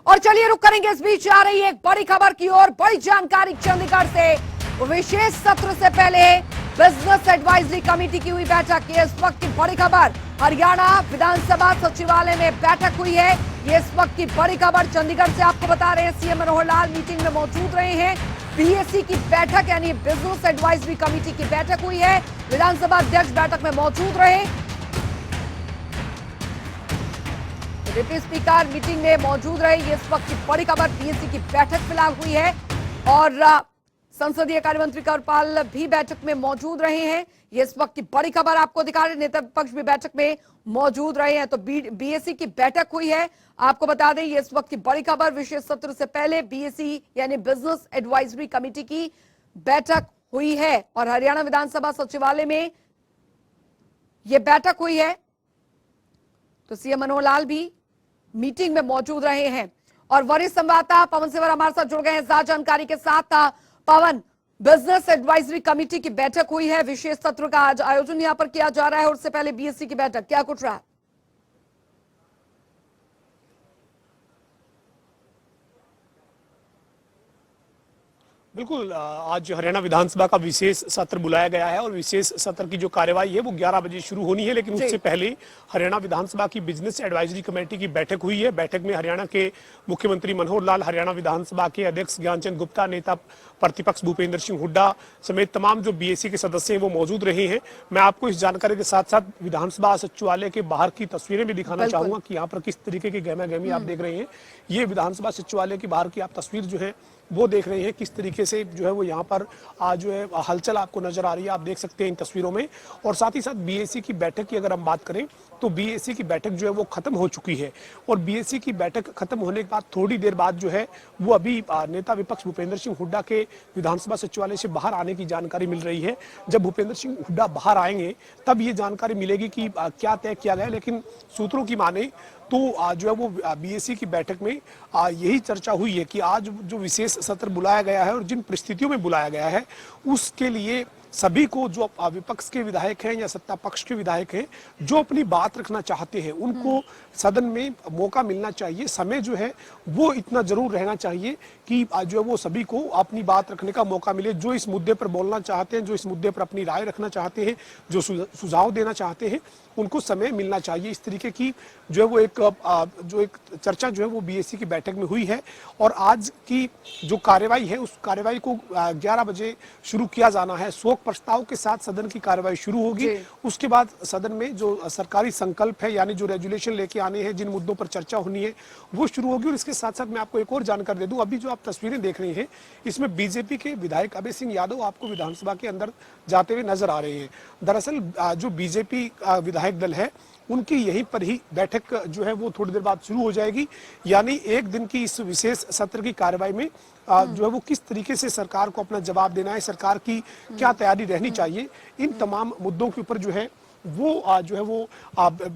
और चलिए रुक करेंगे, इस बीच आ रही है एक बड़ी खबर की ओर। बड़ी जानकारी चंडीगढ़ से। विशेष सत्र से पहले बिजनेस एडवाइजरी कमेटी की हुई बैठक। ये इस वक्त की बड़ी खबर। हरियाणा विधानसभा सचिवालय में बैठक हुई है। ये इस वक्त की बड़ी खबर चंडीगढ़ से आपको बता रहे हैं। सीएम मनोहर लाल मीटिंग में मौजूद रहे हैं। बीएसी की बैठक यानी बिजनेस एडवाइजरी कमेटी की बैठक हुई है। विधानसभा अध्यक्ष बैठक में मौजूद रहे। डिप्टी स्पीकर मीटिंग में मौजूद रहे। ये इस वक्त की बड़ी खबर। बीएसी की बैठक फिलहाल हुई है और संसदीय कार्य मंत्री कंवरपाल भी बैठक में मौजूद रहे हैं। ये इस वक्त की बड़ी खबर आपको दिखा रहे। नेता विपक्ष भी बैठक में मौजूद रहे हैं। तो बीएसी की बैठक हुई है, आपको बता दें। ये इस वक्त की बड़ी खबर। विशेष सत्र से पहले बीएसी यानी बिजनेस एडवाइजरी कमेटी की बैठक हुई है और हरियाणा विधानसभा सचिवालय में यह बैठक हुई है। तो सीएम मनोहर लाल भी मीटिंग में मौजूद रहे हैं और वरिष्ठ संवाददाता पवन सिवर हमारे साथ जुड़ गए हैं ज्यादा जानकारी के साथ। पवन, बिजनेस एडवाइजरी कमेटी की बैठक हुई है। विशेष सत्र का आज आयोजन यहां पर किया जा रहा है और उससे पहले बीएससी की बैठक, क्या कुछ रहा है? बिल्कुल, आज हरियाणा विधानसभा का विशेष सत्र बुलाया गया है और विशेष सत्र की जो कार्यवाही है वो 11 बजे शुरू होनी है। लेकिन उससे पहले हरियाणा विधानसभा की बिजनेस एडवाइजरी कमेटी की बैठक हुई है। बैठक में हरियाणा के मुख्यमंत्री मनोहर लाल, हरियाणा विधानसभा के अध्यक्ष ज्ञानचंद गुप्ता, नेता प्रतिपक्ष भूपेंद्र सिंह हुड्डा समेत तमाम जो बीएसी के सदस्य हैं वो मौजूद रहे हैं। मैं आपको इस जानकारी के साथ साथ विधानसभा सचिवालय के बाहर की तस्वीरें भी दिखाना चाहूंगा कि यहाँ पर किस तरीके की गहमा गहमी आप देख रहे हैं। ये विधानसभा सचिवालय के बाहर की आप तस्वीर जो है वो देख रहे हैं, किस तरीके से जो है वो यहाँ पर आज जो है हलचल आपको नजर आ रही है, आप देख सकते हैं इन तस्वीरों में। और साथ ही साथ बीएसी की बैठक की अगर हम बात करें तो बीएसी की बैठक जो है वो खत्म हो चुकी है और बीएसी की बैठक खत्म होने के बाद थोड़ी देर बाद जो है वो अभी नेता विपक्ष भूपेंद्र सिंह हुड्डा के विधानसभा सचिवालय से बाहर आने की जानकारी मिल रही है। जब भूपेंद्र सिंह हुड्डा बाहर आएंगे तब ये जानकारी मिलेगी कि क्या तय किया गया। लेकिन सूत्रों की माने तो जो है वो बीएसी की बैठक में यही चर्चा हुई है कि आज जो विशेष सत्र बुलाया गया है और जिन परिस्थितियों में बुलाया गया है उसके लिए सभी को, जो विपक्ष के विधायक हैं या सत्ता पक्ष के विधायक हैं, जो अपनी बात रखना चाहते हैं उनको सदन में मौका मिलना चाहिए। समय जो है वो इतना जरूर रहना चाहिए कि जो है वो सभी को अपनी बात रखने का मौका मिले। जो इस मुद्दे पर बोलना चाहते हैं, जो इस मुद्दे पर अपनी राय रखना चाहते हैं, जो सुझाव देना चाहते हैं, उनको समय मिलना चाहिए। इस तरीके की जो है वो एक चर्चा जो है वो बीएसी की बैठक में हुई है और आज की जो कार्यवाही है उस कार्यवाही को 11 बजे शुरू किया जाना है। शोक प्रस्ताव के साथ सदन की कार्यवाही शुरू होगी। उसके बाद सदन में जो सरकारी संकल्प है यानी जो रेजुलेशन लेके आने हैं, जिन मुद्दों पर चर्चा होनी है वो शुरू होगी। और इसके साथ साथ मैं आपको एक और जानकारी दे दूं, अभी जो आप तस्वीरें देख रहे हैं इसमें बीजेपी के विधायक अभय सिंह यादव आपको विधानसभा के अंदर जाते हुए नजर आ रहे हैं। दरअसल जो बीजेपी विधायक दल है उनकी यहीं पर ही बैठक जो है वो थोड़ी देर बाद शुरू हो जाएगी। यानी एक दिन की इस विशेष सत्र की कार्यवाही में जो है वो किस तरीके से सरकार को अपना जवाब देना है, सरकार की क्या तैयारी रहनी चाहिए, इन तमाम मुद्दों के ऊपर जो है वो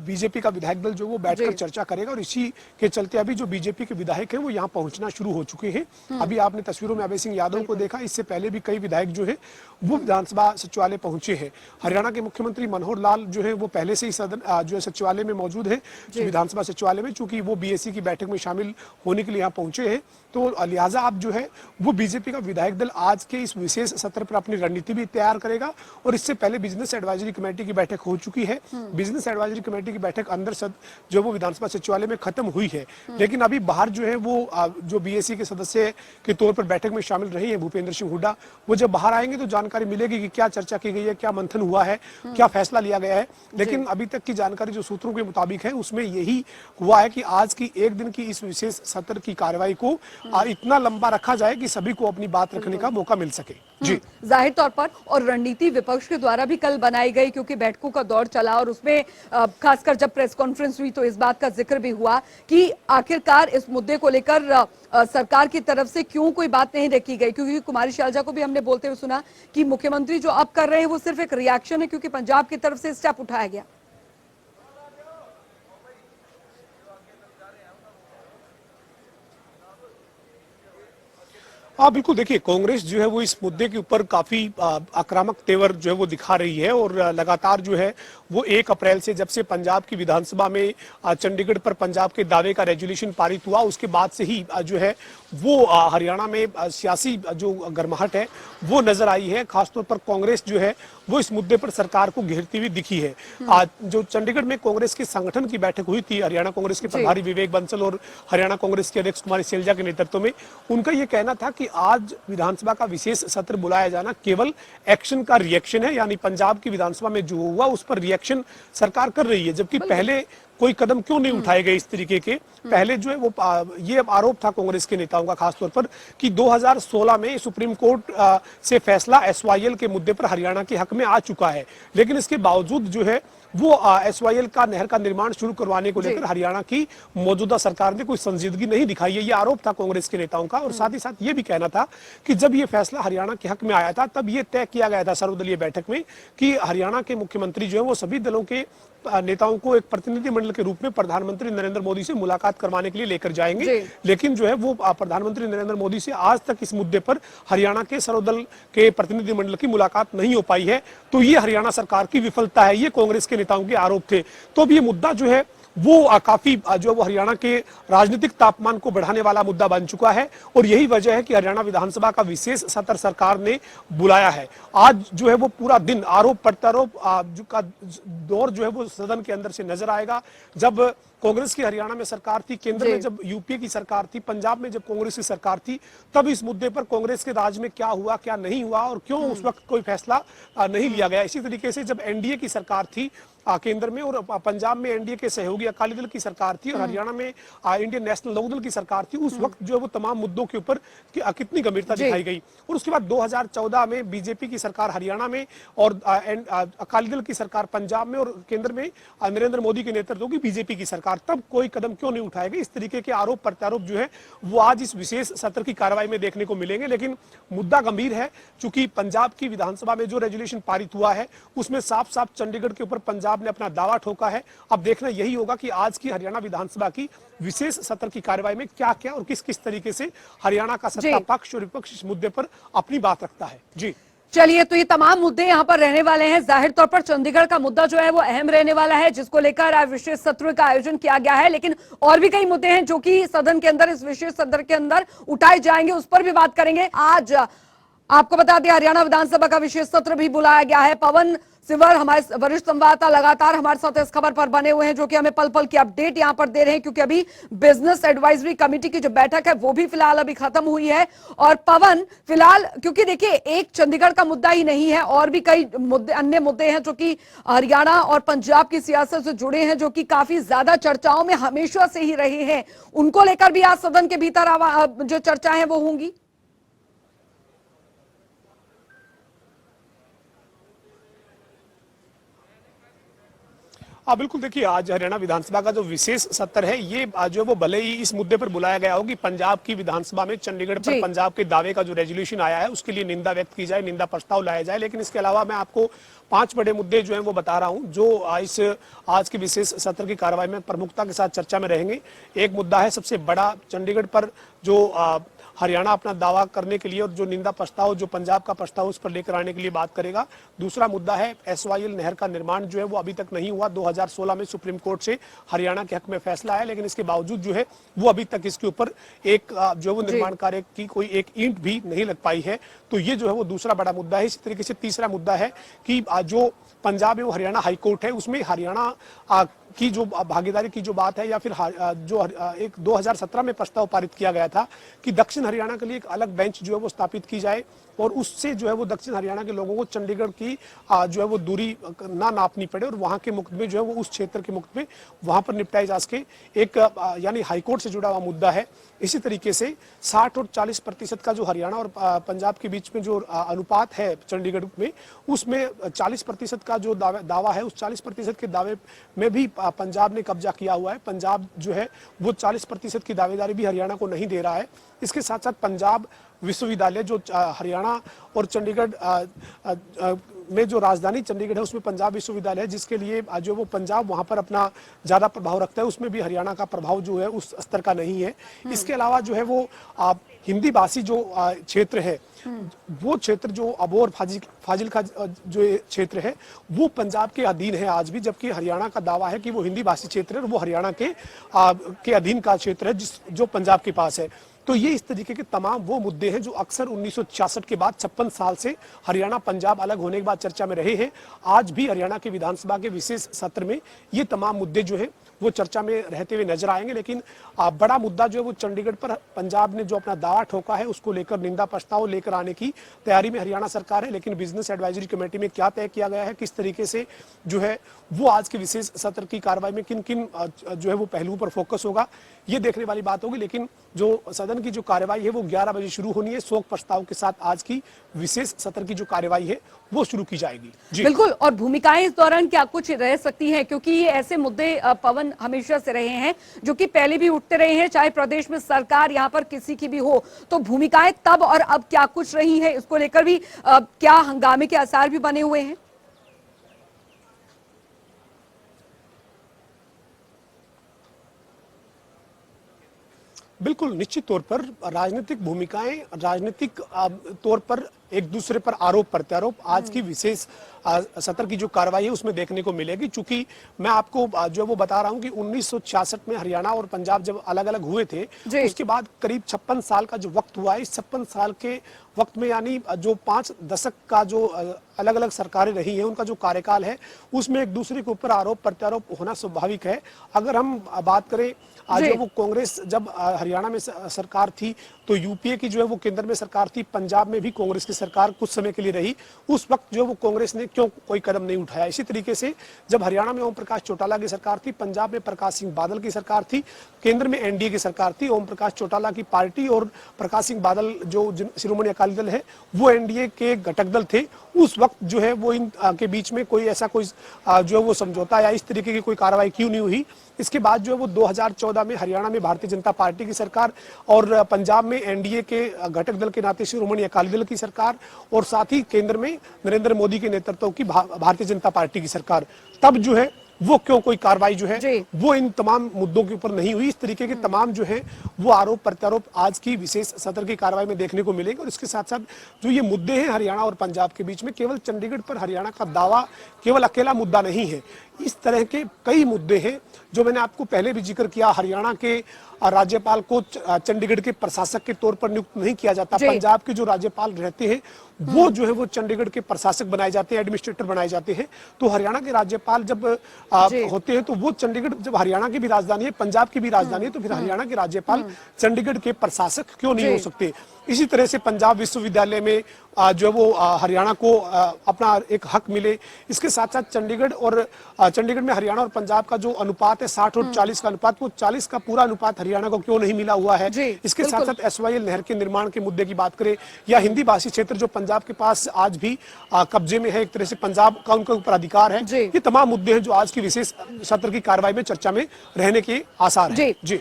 बीजेपी का विधायक दल जो वो बैठकर चर्चा करेगा। और इसी के चलते अभी जो बीजेपी के विधायक हैं वो यहाँ पहुंचना शुरू हो चुके हैं। अभी आपने तस्वीरों में अभय सिंह यादव को देखा, इससे पहले भी कई विधायक जो है वो विधानसभा सचिवालय पहुंचे हैं। हरियाणा के मुख्यमंत्री मनोहर लाल जो है वो पहले से ही सदन जो है सचिवालय में मौजूद है, विधानसभा सचिवालय में, चूंकि वो बीएसी की बैठक में शामिल होने के लिए यहाँ पहुंचे हैं। तो लिहाजा अब जो है वो बीजेपी का विधायक दल आज के इस विशेष सत्र पर अपनी रणनीति भी तैयार करेगा। और इससे पहले बिजनेस एडवाइजरी कमेटी की बैठक हो चुकी है। बिजनेस एडवाइजरी कमेटी की बैठक अंदर जो वो विधानसभा सचिवालय में खत्म हुई है। लेकिन अभी बाहर जो है वो जो बीएसी के सदस्य के तौर पर बैठक में शामिल रहे हैं भूपेंद्र सिंह हुड्डा, वो जब बाहर आएंगे तो जानकारी मिलेगी कि क्या चर्चा की गई है, क्या मंथन हुआ है, क्या फैसला लिया गया है। लेकिन अभी तक की जानकारी जो सूत्रों के मुताबिक है उसमें यही हुआ है कि आज की एक दिन की इस विशेष सत्र की कार्यवाही को इतना लंबा रखा जाए कि सभी को अपनी बात रखने का मौका मिल सके। जी, जाहिर तौर पर और रणनीति विपक्ष के द्वारा भी कल बनाई गई, क्योंकि बैठकों का दौर चला और उसमें खासकर जब प्रेस कॉन्फ्रेंस हुई तो इस बात का जिक्र भी हुआ कि आखिरकार इस मुद्दे को लेकर सरकार की तरफ से क्यों कोई बात नहीं रखी गई। क्योंकि कुमारी शैलजा को भी हमने बोलते हुए सुना कि मुख्यमंत्री जो अब कर रहे हैं वो सिर्फ एक रिएक्शन है क्योंकि पंजाब की तरफ से स्टेप उठाया गया। हाँ बिल्कुल, देखिए कांग्रेस जो है वो इस मुद्दे के ऊपर काफी आक्रामक तेवर जो है वो दिखा रही है और लगातार जो है वो 1 अप्रैल से, जब से पंजाब की विधानसभा में चंडीगढ़ पर पंजाब के दावे का रेजोल्यूशन पारित हुआ, उसके बाद से ही जो है वो हरियाणा में सियासी जो गर्माहट है वो नजर आई है। खासतौर पर कांग्रेस जो है वो इस मुद्दे पर सरकार को घेरती हुई दिखी है। आज जो चंडीगढ़ में कांग्रेस के संगठन की बैठक हुई थी, हरियाणा कांग्रेस के प्रभारी विवेक बंसल और हरियाणा कांग्रेस के अध्यक्ष कुमारी सैलजा के नेतृत्व में, उनका यह कहना था कि आज विधानसभा का विशेष सत्र बुलाया जाना केवल एक्शन का रिएक्शन है, यानी पंजाब की विधानसभा में जो हुआ उस पर रिएक्शन सरकार कर रही है, जबकि पहले कोई कदम क्यों नहीं उठाए गए इस तरीके के। पहले जो है वो ये आरोप था कांग्रेस के नेताओं का खासतौर पर कि 2016 में सुप्रीम कोर्ट से फैसला एसवाईएल के मुद्दे पर हरियाणा के हक में आ चुका है, लेकिन इसके बावजूद जो है वो एसवाईएल का नहर का निर्माण शुरू करवाने को लेकर हरियाणा की मौजूदा सरकार ने कोई संजीदगी नहीं दिखाई है। ये आरोप था कांग्रेस के नेताओं का। और साथ ही साथ ये भी कहना था कि जब ये फैसला हरियाणा के हक में आया था तब ये तय किया गया था सर्वदलीय बैठक में कि हरियाणा के मुख्यमंत्री जो है वो सभी दलों के नेताओं को एक प्रतिनिधिमंडल के रूप में प्रधानमंत्री नरेंद्र मोदी से मुलाकात करवाने के लिए लेकर जाएंगे, लेकिन जो है वो प्रधानमंत्री नरेंद्र मोदी से आज तक इस मुद्दे पर हरियाणा के सर्वदल के प्रतिनिधिमंडल की मुलाकात नहीं हो पाई है। तो ये हरियाणा सरकार की विफलता है, ये कांग्रेस के नेताओं के आरोप थे। तो अब ये मुद्दा जो है वो काफी जो वो हरियाणा के राजनीतिक तापमान को बढ़ाने वाला मुद्दा बन चुका है और यही वजह है कि हरियाणा विधानसभा का विशेष सत्र सरकार ने बुलाया है। आज जो है वो पूरा दिन आरोप प्रत्यारोप का दौर जो है वो सदन के अंदर से नजर आएगा। जब कांग्रेस की हरियाणा में सरकार थी, केंद्र में जब यूपीए की सरकार थी, पंजाब में जब कांग्रेस की सरकार थी, तब इस मुद्दे पर कांग्रेस के राज में क्या हुआ क्या नहीं हुआ और क्यों उस वक्त कोई फैसला नहीं लिया गया। इसी तरीके से जब एनडीए की सरकार थी केंद्र में और पंजाब में एनडीए के सहयोगी अकाली दल की सरकार थी और हरियाणा में इंडियन नेशनल लोकदल की सरकार थी, उस वक्त जो है वो तमाम मुद्दों के ऊपर कितनी गंभीरता दिखाई गई। और उसके बाद 2014 में बीजेपी की सरकार हरियाणा में और अकाली दल की सरकार पंजाब में और केंद्र में नरेंद्र मोदी के नेतृत्व की बीजेपी की सरकार, तब कोई कदम क्यों नहीं उठाए गए। इस तरीके के आरोप प्रत्यारोप जो है वो आज इस विशेष सत्र की कार्रवाई में देखने को मिलेंगे। लेकिन मुद्दा गंभीर है, चूंकि पंजाब की विधानसभा में जो रेजोल्यूशन पारित हुआ है उसमें साफ साफ चंडीगढ़ के ऊपर पंजाब ने अपना दावा ठोका है। अब देखना यही होगा कि आज की हरियाणा विधानसभा की विशेष सत्र की कार्रवाई में क्या क्या और किस किस तरीके से हरियाणा का सत्ता पक्ष और विपक्ष इस मुद्दे पर अपनी बात रखता है। जी चलिए, तो ये तमाम मुद्दे यहाँ पर रहने वाले हैं। जाहिर तौर पर चंडीगढ़ का मुद्दा जो है वो अहम रहने वाला है, जिसको लेकर आज विशेष सत्र का आयोजन किया गया है। लेकिन और भी कई मुद्दे हैं जो कि सदन के अंदर, इस विशेष सत्र के अंदर उठाए जाएंगे, उस पर भी बात करेंगे। आज आपको बता दें हरियाणा विधानसभा का विशेष सत्र भी बुलाया गया है। पवन सिवर हमारे वरिष्ठ संवाददाता लगातार हमारे साथ इस खबर पर बने हुए हैं, जो कि हमें पल पल की अपडेट यहां पर दे रहे हैं, क्योंकि अभी बिजनेस एडवाइजरी कमेटी की जो बैठक है वो भी फिलहाल अभी खत्म हुई है। और पवन, फिलहाल क्योंकि देखिए एक चंडीगढ़ का मुद्दा ही नहीं है, और भी कई मुद्दे, अन्य मुद्दे हैं जो कि हरियाणा और पंजाब की सियासत से जुड़े हैं, जो कि काफी ज्यादा चर्चाओं में हमेशा से ही रहे हैं। उनको लेकर भी आज सदन के भीतर जो चर्चा है वो होंगी। हाँ बिल्कुल, देखिए आज हरियाणा विधानसभा का जो विशेष सत्र है ये जो है वो भले ही इस मुद्दे पर बुलाया गया हो कि पंजाब की विधानसभा में चंडीगढ़ पर पंजाब के दावे का जो रेजोल्यूशन आया है उसके लिए निंदा व्यक्त की जाए, निंदा प्रस्ताव लाया जाए, लेकिन इसके अलावा मैं आपको 5 बड़े मुद्दे जो हैं वो बता रहा हूं जो इस आज के विशेष सत्र की कार्रवाई में प्रमुखता के साथ चर्चा में रहेंगे। एक मुद्दा है सबसे बड़ा, चंडीगढ़ पर जो हरियाणा अपना दावा करने के लिए और जो निंदा प्रस्ताव जो पंजाब का प्रस्ताव उस पर लेकर आने के लिए बात करेगा। दूसरा मुद्दा है एसवाईएल नहर का निर्माण जो है वो अभी तक नहीं हुआ। 2016 में सुप्रीम कोर्ट से हरियाणा के हक में फैसला आया, लेकिन इसके बावजूद जो है वो अभी तक इसके ऊपर एक जो है वो निर्माण कार्य की कोई एक ईंट भी नहीं लग पाई है। तो ये जो है वो दूसरा बड़ा मुद्दा है। इसी तरीके से तीसरा मुद्दा है कि जो पंजाब एवं हरियाणा हाईकोर्ट है उसमें हरियाणा की जो भागीदारी की जो बात है, या फिर जो एक 2017 में प्रस्ताव पारित किया गया था कि दक्षिण हरियाणा के लिए एक अलग बेंच जो है वो स्थापित की जाए और उससे जो है वो दक्षिण हरियाणा के लोगों को चंडीगढ़ की जो है वो दूरी ना नापनी पड़े और वहां के मुकदमे जो है वो उस क्षेत्र के मुकदमे वहां पर निपटाए जा सके, एक यानी हाईकोर्ट से जुड़ा हुआ मुद्दा है। इसी तरीके से 60 और 40% का जो हरियाणा और पंजाब के बीच में जो अनुपात है चंडीगढ़ में, उसमें 40% का जो दावा है, उस 40% के दावे में भी पंजाब ने कब्जा किया हुआ है। पंजाब जो है वो 40% की दावेदारी भी हरियाणा को नहीं दे रहा है। इसके साथ साथ पंजाब विश्वविद्यालय जो हरियाणा और चंडीगढ़ में जो राजधानी चंडीगढ़ है उसमें पंजाब विश्वविद्यालय है, जिसके लिए जो वो पंजाब वहां पर अपना ज्यादा प्रभाव रखता है, उसमें भी हरियाणा का प्रभाव जो है उस स्तर का नहीं है। इसके अलावा जो है वो हिंदी भाषी जो क्षेत्र है, वो क्षेत्र जो अबोर फाजिल का जो क्षेत्र है वो पंजाब के अधीन है आज भी, जबकि हरियाणा का दावा है कि वो हिंदी भाषी क्षेत्र है और वो हरियाणा के अधीन का क्षेत्र है जो पंजाब के पास है। तो ये इस तरीके के तमाम वो मुद्दे हैं जो अक्सर 1966 के बाद 56 साल से हरियाणा पंजाब अलग होने के बाद चर्चा में रहे हैं। आज भी हरियाणा के विधानसभा के विशेष सत्र में ये तमाम मुद्दे जो हैं वो चर्चा में रहते हुए नजर आएंगे। लेकिन बड़ा मुद्दा जो है वो चंडीगढ़ पर पंजाब ने जो अपना दावा ठोका है उसको लेकर निंदा प्रस्ताव लेकर आने की तैयारी में हरियाणा सरकार है। लेकिन बिजनेस एडवाइजरी कमेटी में क्या तय किया गया है, किस तरीके से जो है वो आज के विशेष सत्र की कार्रवाई में किन किन जो है वो पहलुओं पर फोकस होगा, ये देखने वाली बात होगी। लेकिन जो सदन की जो कार्रवाई है वो 11 बजे शुरू होनी है। शोक प्रस्ताव के साथ आज की विशेष सत्र की जो कार्रवाई है वो शुरू की जाएगी। जी बिल्कुल। और भूमिकाएं इस दौरान क्या कुछ रह सकती हैं, क्योंकि ये ऐसे मुद्दे पवन हमेशा से रहे हैं जो कि पहले भी उठते रहे हैं, चाहे प्रदेश में सरकार यहाँ पर किसी की भी हो। तो भूमिकाएं तब और अब क्या कुछ रही है, इसको लेकर भी क्या हंगामे के आसार भी बने हुए हैं? बिल्कुल, निश्चित तौर पर राजनीतिक भूमिकाएं, राजनीतिक तौर पर एक दूसरे पर आरोप प्रत्यारोप आज की विशेष सत्र की जो कार्रवाई है उसमें देखने को मिलेगी। चूंकि मैं आपको जो वो बता रहा हूं कि 1966 में हरियाणा और पंजाब जब अलग अलग हुए थे, उसके बाद करीब 56 साल का जो वक्त हुआ है, इस 56 साल के वक्त में यानी जो 5 दशक का जो अलग अलग सरकारें रही हैं उनका जो कार्यकाल है उसमें एक दूसरे के ऊपर आरोप प्रत्यारोप होना स्वाभाविक है। अगर हम बात करें आज वो कांग्रेस जब हरियाणा में सरकार थी तो यूपीए की जो है वो केंद्र में सरकार थी, पंजाब में भी कांग्रेस की सरकार कुछ समय के लिए रही। उस वक्त जो वो कांग्रेस ने क्यों कोई कदम नहीं उठाया। इसी तरीके से जब हरियाणा में ओम प्रकाश चौटाला की सरकार थी, पंजाब में प्रकाश सिंह बादल की सरकार थी, केंद्र में एनडीए की सरकार थी, ओम प्रकाश चौटाला की पार्टी और प्रकाश सिंह बादल जो शिरोमणि अकाली दल है वो एनडीए के घटक दल थे। उस वक्त जो है वो इन के बीच में कोई ऐसा कोई जो है वो समझौता या इस तरीके की कोई कार्रवाई क्यों नहीं हुई। इसके बाद जो है वो 2014 में हरियाणा में भारतीय जनता पार्टी की सरकार और पंजाब में एनडीए के घटक दल के नाते शिरोमणि अकाली दल की सरकार और साथ ही केंद्र में नरेंद्र मोदी के नेतृत्व की भारतीय जनता पार्टी की सरकार, तब जो है वो क्यों कोई कार्रवाई जो है वो इन तमाम मुद्दों के ऊपर नहीं हुई। इस तरीके के तमाम जो है वो आरोप प्रत्यारोप आज की विशेष सत्र की कार्रवाई में देखने को मिलेंगे। और इसके साथ साथ जो ये मुद्दे हैं हरियाणा और पंजाब के बीच में, केवल चंडीगढ़ पर हरियाणा का दावा केवल अकेला मुद्दा नहीं है। इस तरह के कई मुद्दे हैं जो मैंने आपको पहले भी जिक्र किया। हरियाणा के राज्यपाल को चंडीगढ़ के प्रशासक के तौर पर नियुक्त नहीं किया जाता। पंजाब के जो राज्यपाल रहते हैं वो जो है वो चंडीगढ़ के प्रशासक बनाए जाते हैं, एडमिनिस्ट्रेटर बनाए जाते हैं। तो हरियाणा के राज्यपाल जब होते हैं तो वो चंडीगढ़, जब हरियाणा की भी राजधानी है, पंजाब की भी राजधानी है, तो फिर हरियाणा के राज्यपाल चंडीगढ़ के प्रशासक क्यों नहीं हो सकते। इसी तरह से पंजाब विश्वविद्यालय में जो वो हरियाणा को अपना एक हक मिले। इसके साथ साथ चंडीगढ़ में हरियाणा और पंजाब का जो अनुपात है 60 और 40 का अनुपात, वो 40 का पूरा अनुपात हरियाणा को क्यों नहीं मिला हुआ है। इसके साथ साथ एसवाईएल नहर के निर्माण के मुद्दे की बात करें या हिंदी भाषी क्षेत्र जो पंजाब के पास आज भी कब्जे में है, एक तरह से पंजाब का उनके ऊपर अधिकार है। ये तमाम मुद्दे हैं जो आज की विशेष सत्र की कार्रवाई में चर्चा में रहने के आसार हैं। जी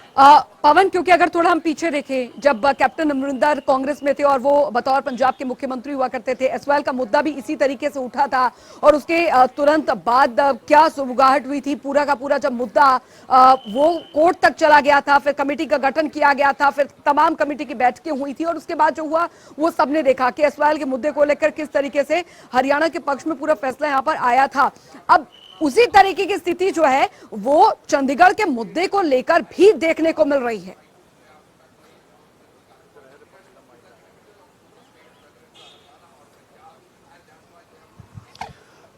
पवन, क्योंकि अगर थोड़ा हम पीछे देखें, जब कैप्टन अमरिंदर कांग्रेस में थे और वो बतौर पंजाब के मुख्यमंत्री हुआ करते थे, एसवाईएल का मुद्दा भी इसी तरीके से उठा था और उसके तुरंत बाद क्या सुगबुगाहट हुई थी। पूरा का पूरा जब मुद्दा वो कोर्ट तक चला गया था, फिर कमेटी का गठन किया गया था, फिर तमाम कमेटी की बैठकें हुई थी और उसके बाद जो हुआ वो सबने देखा कि एसवाईएल के मुद्दे को लेकर किस तरीके से हरियाणा के पक्ष में पूरा फैसला यहाँ पर आया था। अब उसी तरीके की स्थिति जो है वो चंडीगढ़ के मुद्दे को लेकर भी देखने को मिल रही है।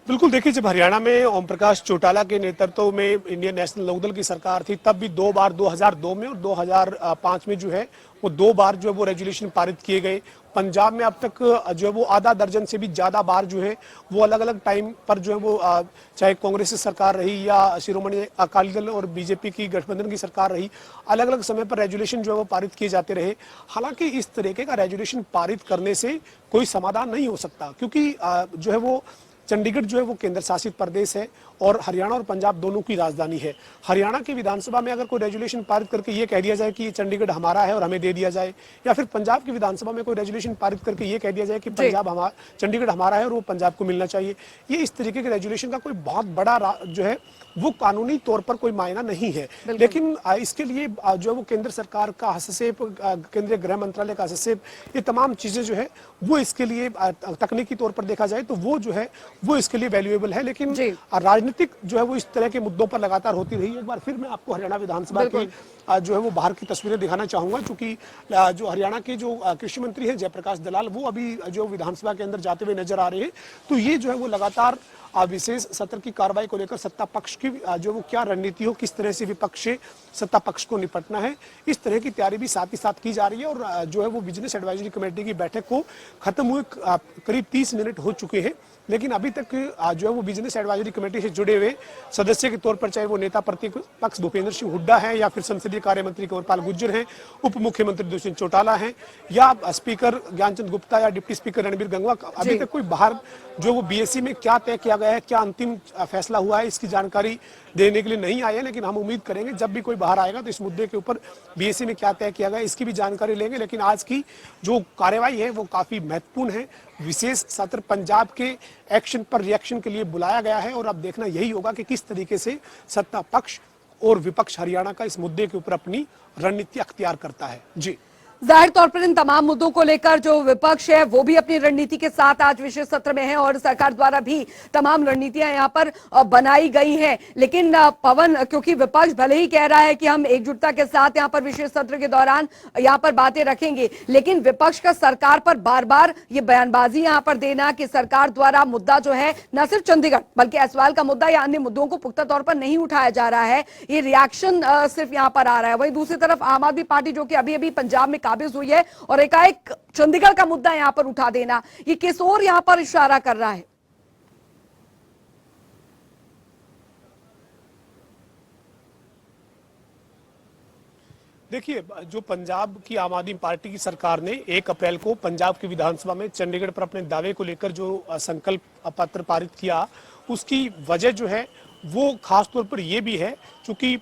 बिल्कुल, देखिए, जब हरियाणा में ओम प्रकाश चौटाला के नेतृत्व में इंडियन नेशनल लोकदल की सरकार थी, तब भी 2 बार 2002 में और 2005 में जो है वो 2 बार जो है वो रेजुलेशन पारित किए गए। पंजाब में अब तक जो है वो आधा दर्जन से भी ज्यादा बार जो है वो अलग अलग टाइम पर जो है वो चाहे कांग्रेस की सरकार रही या शिरोमणि अकाली दल और बीजेपी की गठबंधन की सरकार रही, अलग अलग समय पर रेजुलेशन जो है वो पारित किए जाते रहे। हालांकि इस तरीके का रेजुलेशन पारित करने से कोई समाधान नहीं हो सकता, क्योंकि जो है वो चंडीगढ़ जो है वो केंद्र शासित प्रदेश है और हरियाणा और पंजाब दोनों की राजधानी है। हरियाणा की विधानसभा में अगर कोई रेजुलेशन पारित करके ये कह दिया जाए कि ये चंडीगढ़ हमारा है और हमें दे दिया जाए, या फिर पंजाब की विधानसभा में कोई रेजुलेशन पारित करके ये कह दिया जाए कि चंडीगढ़ हमारा है और वो पंजाब को मिलना चाहिए, ये इस तरीके के रेजुलेशन का कोई बहुत बड़ा जो है वो कानूनी तौर पर कोई मायना नहीं है। लेकिन इसके लिए जो वो केंद्र सरकार का हस्तक्षेप, केंद्रीय गृह मंत्रालय का हस्तक्षेप, ये तमाम चीजें जो है वो इसके लिए तकनीकी तौर पर देखा जाए तो वो जो है वो इसके लिए वैल्यूएबल है। लेकिन राजनीतिक जो है वो इस तरह के मुद्दों पर लगातार होती रही। एक बार फिर मैं आपको हरियाणा विधानसभा की जो है वो बाहर की तस्वीरें दिखाना चाहूंगा, क्योंकि जो हरियाणा के जो कृषि मंत्री हैं जयप्रकाश दलाल, वो अभी जो विधानसभा के अंदर जाते हुए नजर आ रहे हैं। तो ये जो है वो लगातार विशेष सत्र की कार्रवाई को लेकर सत्ता पक्ष की जो वो क्या रणनीति हो, किस तरह से विपक्ष से सत्ता पक्ष को निपटना है, इस तरह की तैयारी भी साथ ही साथ की जा रही है। और जो है वो बिजनेस एडवाइजरी कमेटी की बैठक को खत्म हुए करीब 30 मिनट हो चुके हैं, लेकिन अभी तक जो है वो बिजनेस एडवाइजरी कमेटी से जुड़े हुए सदस्य के तौर पर, चाहे वो नेता प्रतिपक्ष भूपेंद्र सिंह हुड्डा है, या फिर संसदीय कार्य मंत्री कंवरपाल गुर्जर हैं, उप मुख्यमंत्री दुष्यंत चौटाला हैं, या स्पीकर ज्ञानचंद गुप्ता या डिप्टी स्पीकर रणबीर गंगवा, अभी तक कोई बाहर जो वो बीएससी में क्या तय किया गया है, क्या अंतिम फैसला हुआ है, इसकी जानकारी देने के लिए नहीं आए हैं। लेकिन हम उम्मीद करेंगे जब भी कोई बाहर आएगा तो इस मुद्दे के ऊपर बीएससी में क्या तय किया गया इसकी भी जानकारी लेंगे। लेकिन आज की जो कार्रवाई है वो काफी महत्वपूर्ण है। विशेष सत्र पंजाब के एक्शन पर रिएक्शन के लिए बुलाया गया है और अब देखना यही होगा कि किस तरीके से सत्ता पक्ष और विपक्ष हरियाणा का इस मुद्दे के ऊपर अपनी रणनीति अख्तियार करता है। जी, जाहिर तौर पर इन तमाम मुद्दों को लेकर जो विपक्ष है वो भी अपनी रणनीति के साथ आज विशेष सत्र में है और सरकार द्वारा भी तमाम रणनीतियां यहां पर बनाई गई हैं। लेकिन पवन, क्योंकि विपक्ष भले ही कह रहा है कि हम एकजुटता के साथ यहां पर विशेष सत्र के दौरान यहां पर बातें रखेंगे, लेकिन विपक्ष का सरकार पर बार बार ये बयानबाजी यहां पर देना कि सरकार द्वारा मुद्दा जो है न सिर्फ चंडीगढ़ बल्कि एसवाल का मुद्दा या अन्य मुद्दों को पुख्ता तौर पर नहीं उठाया जा रहा है, ये रिएक्शन सिर्फ यहां पर आ रहा है। वहीं दूसरी तरफ आम आदमी पार्टी जो कि अभी अभी पंजाब में काबिज हुई है और एकाएक चंडीगढ़ का मुद्दा यहां पर उठा देना, ये किस ओर यहां पर इशारा कर रहा है? देखिए, जो पंजाब की आम आदमी पार्टी की सरकार ने 1 अप्रैल को पंजाब की विधानसभा में चंडीगढ़ पर अपने दावे को लेकर जो संकल्प पत्र पारित किया, उसकी वजह जो है वो खास तौर पर ये भी है क्योंकि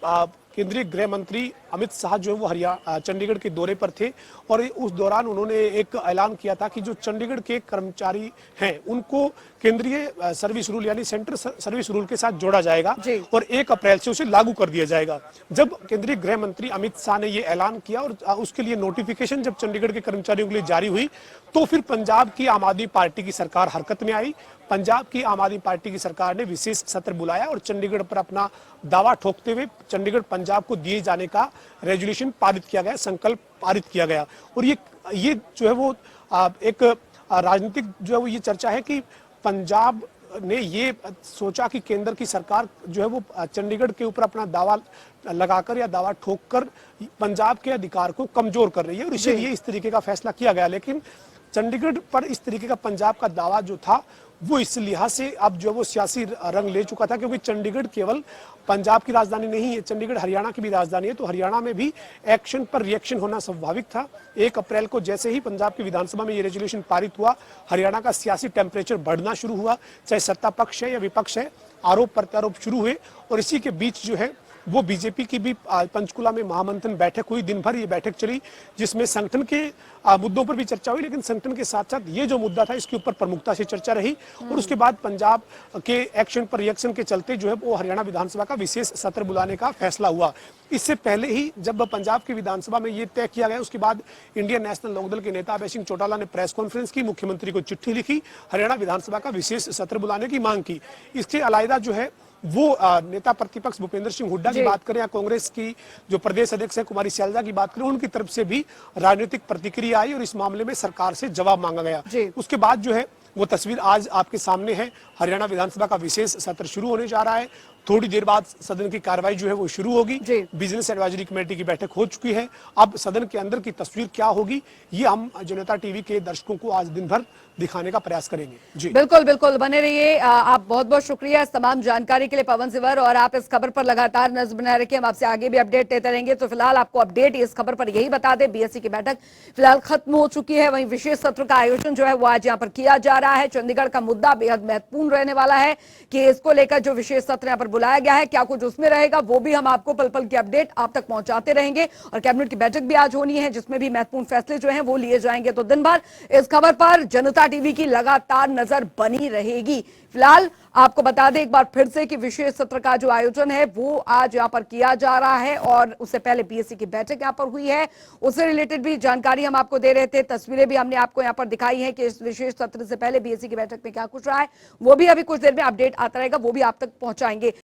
केंद्रीय गृह मंत्री अमित शाह जो है वो चंडीगढ़ के दौरे पर थे और उस दौरान उन्होंने एक ऐलान किया था कि जो चंडीगढ़ के कर्मचारी हैं उनको केंद्रीय सर्विस रूल यानी सेंट्रल सर्विस रूल के साथ जोड़ा जाएगा और 1 अप्रैल से उसे लागू कर दिया जाएगा। जब केंद्रीय गृह मंत्री अमित शाह ने ये ऐलान किया और उसके लिए नोटिफिकेशन जब चंडीगढ़ के कर्मचारियों के लिए जारी हुई तो फिर पंजाब की आम आदमी पार्टी की सरकार हरकत में आई। पंजाब की आम आदमी पार्टी की सरकार ने विशेष सत्र बुलाया और चंडीगढ़ पर अपना दावा ठोकते हुए चंडीगढ़ पंजाब को दिए जाने का रेजोल्यूशन पारित किया गया, संकल्प पारित किया गया। और ये जो है वो एक राजनीतिक जो है वो ये चर्चा है कि पंजाब ने ये सोचा कि केंद्र की सरकार जो है वो चंडीगढ़ के ऊपर अपना दावा लगाकर या दावा ठोककर पंजाब के अधिकार को कमजोर कर रही है और इसीलिए इस तरीके का फैसला किया गया। लेकिन चंडीगढ़ पर इस तरीके का पंजाब का दावा जो था वो इस लिहाज से अब जो वो सियासी रंग ले चुका था क्योंकि चंडीगढ़ केवल पंजाब की राजधानी नहीं है, चंडीगढ़ हरियाणा की भी राजधानी है। तो हरियाणा में भी एक्शन पर रिएक्शन होना स्वाभाविक था। 1 अप्रैल को जैसे ही पंजाब की विधानसभा में ये रेजोल्यूशन पारित हुआ, हरियाणा का सियासी टेम्परेचर बढ़ना शुरू हुआ, चाहे सत्ता पक्ष है या विपक्ष है, आरोप प्रत्यारोप शुरू हुए। और इसी के बीच जो है वो बीजेपी की भी पंचकुला में महामंथन बैठक हुई, दिन भर ये बैठक चली जिसमें संगठन के मुद्दों पर भी चर्चा हुई, लेकिन संगठन के साथ साथ ये जो मुद्दा था इसके ऊपर प्रमुखता से चर्चा रही। और उसके बाद पंजाब के एक्शन पर रिएक्शन के चलते जो है वो हरियाणा विधानसभा का विशेष सत्र बुलाने का फैसला हुआ। इससे पहले ही जब पंजाब की विधानसभा में ये तय किया गया उसके बाद इंडियन नेशनल लोकदल के नेता अभय सिंह चौटाला ने प्रेस कॉन्फ्रेंस की, मुख्यमंत्री को चिट्ठी लिखी, हरियाणा विधानसभा का विशेष सत्र बुलाने की मांग की। इसके अलावा जो है वो नेता प्रतिपक्ष भूपेंद्र सिंह हुड्डा की बात करें या कांग्रेस की जो प्रदेश अध्यक्ष है कुमारी सैलजा की बात करें, उनकी तरफ से भी राजनीतिक प्रतिक्रिया आई और इस मामले में सरकार से जवाब मांगा गया। उसके बाद जो है वो तस्वीर आज आपके सामने है, हरियाणा विधानसभा का विशेष सत्र शुरू होने जा रहा है। थोड़ी देर बाद सदन की कार्रवाई जो है वो शुरू होगी। जी। बिजनेस एडवाइजरी कमेटी की बैठक हो चुकी है। अब सदन के अंदर की तस्वीर क्या होगी ये हम जनता टीवी के दर्शकों को आज दिन भर दिखाने का प्रयास करेंगे। जी बिल्कुल बिल्कुल बने रहिए। आप बहुत बहुत शुक्रिया इस तमाम जानकारी के लिए पवन सिवर, और आप इस खबर पर लगातार नजर बनाए रखें। हम आपसे आगे भी अपडेट देते रहेंगे। तो फिलहाल आपको अपडेट इस खबर पर यही बता दें, बीएससी की बैठक फिलहाल खत्म हो चुकी है। वहीं विशेष सत्र का आयोजन जो है वो आज यहाँ पर किया जा रहा है। चंडीगढ़ का मुद्दा बेहद महत्वपूर्ण रहने वाला है कि इसको लेकर जो विशेष सत्र यहाँ पर बुलाया गया है क्या कुछ उसमें रहेगा, वो भी हम आपको पल पल की अपडेट आप तक पहुंचाते रहेंगे। और कैबिनेट की बैठक भी आज होनी है जिसमें भी महत्वपूर्ण फैसले जो है वो लिए जाएंगे। तो दिन भर इस खबर पर जनता टीवी की लगातार नजर बनी रहेगी। फिलहाल आपको बता दें एक बार फिर से कि विशेष सत्र का जो आयोजन है वो आज यहां पर किया जा रहा है, और उससे पहले बीएससी की बैठक यहां पर हुई है, उससे रिलेटेड भी जानकारी हम आपको दे रहे थे। तस्वीरें भी हमने आपको यहां पर दिखाई है कि इस विशेष सत्र से पहले बीएससी की बैठक में क्या कुछ रहा है, वो भी अभी कुछ देर में अपडेट आता रहेगा, वो भी आप तक पहुंचाएंगे।